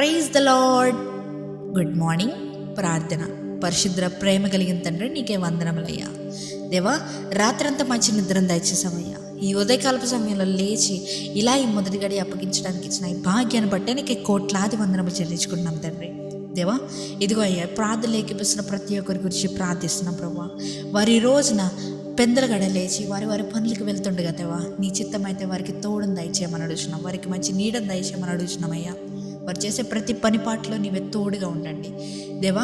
Praise the Lord. Good morning. ప్రార్థన. పరిశుద్ర ప్రేమ కలిగిన తండ్రి, నీకే వందనములయ్యా. దేవా, రాత్రంతా మంచి నిద్రను దయచేసామయ్యా. ఈ ఉదయకాలపు సమయంలో లేచి ఇలా ఈ మొదటి గడి అప్పగించడానికి ఇచ్చిన ఈ భాగ్యాన్ని బట్టే నీకే కోట్లాది వందనము చెల్లించుకుంటున్నాం తండ్రి. దేవా, ఇదిగో అయ్యా, ప్రార్థనలు ఏకిపిస్తున్న ప్రతి ఒక్కరి గురించి ప్రార్థిస్తున్నాం ప్రభా. వారి రోజున పెందలగడ లేచి వారి వారి పనులకు వెళ్తుండగా దేవా, నీ చిత్తం అయితే వారికి తోడును దయచేయమని అడుగుతున్నాం, వారికి మంచి నీడను దయచేయమని అడుగుతున్నామయ్యా. వారు చేసే ప్రతి పనిపాట్లో నీవే తోడుగా ఉండండి దేవా.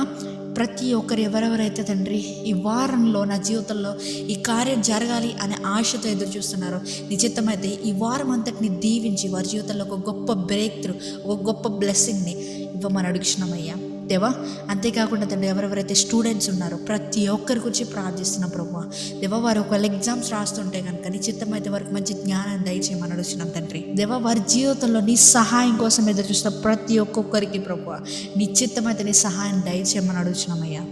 ప్రతి ఒక్కరు ఎవరెవరైతే తండ్రి ఈ వారంలో నా జీవితంలో ఈ కార్యం జరగాలి అనే ఆశతో ఎదురు చూస్తున్నారో, నీ చిత్తమైతే ఈ వారం అంతటిని దీవించి వారి జీవితంలో ఒక గొప్ప బ్రేక్ త్రూ, ఒక గొప్ప బ్లెస్సింగ్ని ఇవ్వమని అడుగుతున్నామయ్యా దేవా. అంతేకాకుండా తండ్రి, ఎవరెవరైతే స్టూడెంట్స్ ఉన్నారో ప్రతి ఒక్కరి గురించి ప్రార్థిస్తున్నాం ప్రభా. దేవా, వారు ఒకవేళ ఎగ్జామ్స్ రాస్తుంటే కనుక నీ చిత్తం అయితే వారికి మంచి జ్ఞానాన్ని దయచేయమని అడుగుతున్నాం తండ్రి. దేవా, వారి జీవితంలో నీ సహాయం కోసం ఎదురు చూస్తున్న ప్రతి ఒక్కొక్కరికి ప్రభా, నీ చిత్తం అయితే నీ సహాయం దయచేయమని అడుగుతున్నామయ్యా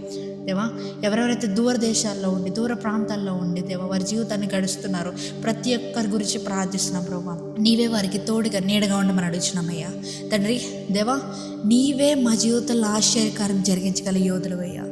దేవా. ఎవరెవరైతే దూర దేశాల్లో ఉండి దూర ప్రాంతాల్లో ఉండి దేవా వారి జీవితాన్ని గడుస్తున్నారో ప్రతి ఒక్కరి గురించి ప్రార్థిస్తున్నాం ప్రభా. నీవే వారికి తోడుగా నీడగా ఉండమని అడుగుతున్నామయ్యా తండ్రి. దేవా, నీవే మా జీవితంలో ఆశ్చర్యకారం జరిగించగల యోధులవయ్యా.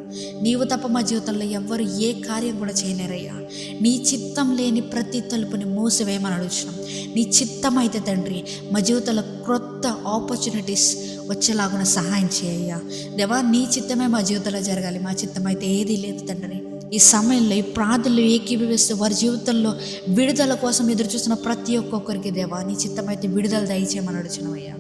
నీవు తప్ప మా జీవితంలో ఎవ్వరు ఏ కార్యం కూడా చేయలేరయ్యా. నీ చిత్తం లేని ప్రతి తలుపుని మూసివేయమని అడుగుతున్నాం. నీ చిత్తం అయితే తండ్రి మా జీవితంలో క్రొత్త ఆపర్చునిటీస్ వచ్చేలాగున సహాయం చేయ్యా దేవా. నీ చిత్తమే మా జీవితంలో జరగాలి, మా చిత్తం అయితే ఏదీ లేదు తండ్రి. ఈ సమయంలో ఈ ప్రార్థనలు ఏకీభవిస్తూ వారి జీవితంలో విడుదల కోసం ఎదురు చూస్తున్న ప్రతి ఒక్కొక్కరికి దేవా నీ చిత్తం అయితే విడుదల దయచేయమని అడుగుతున్నామయ్యా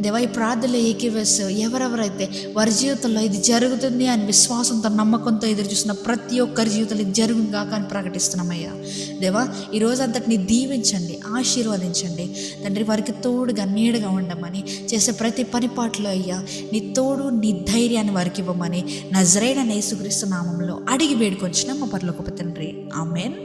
దేవా. ఈ ప్రార్థనలు ఏకీభవిస్తూ ఎవరెవరైతే వారి జీవితంలో ఇది జరుగుతుంది అని విశ్వాసంతో నమ్మకంతో ఎదురు చూస్తున్న ప్రతి ఒక్కరి జీవితంలో ఇది జరుగును కాక అని ప్రకటిస్తున్నామయ్యా దేవా. ఈ రోజంతటిని దీవించండి, ఆశీర్వదించండి తండ్రి. వారికి తోడుగా నీడగా ఉండమని, చేసే ప్రతి పనిపాట్లో అయ్యా నీ తోడు నీ ధైర్యాన్ని వారికి ఇవ్వమని నజరేయుడైన యేసుక్రీస్తు నామములో అడిగి వేడుకొంచున్నాం మా పరలోకపు తండ్రి. ఆమేన్.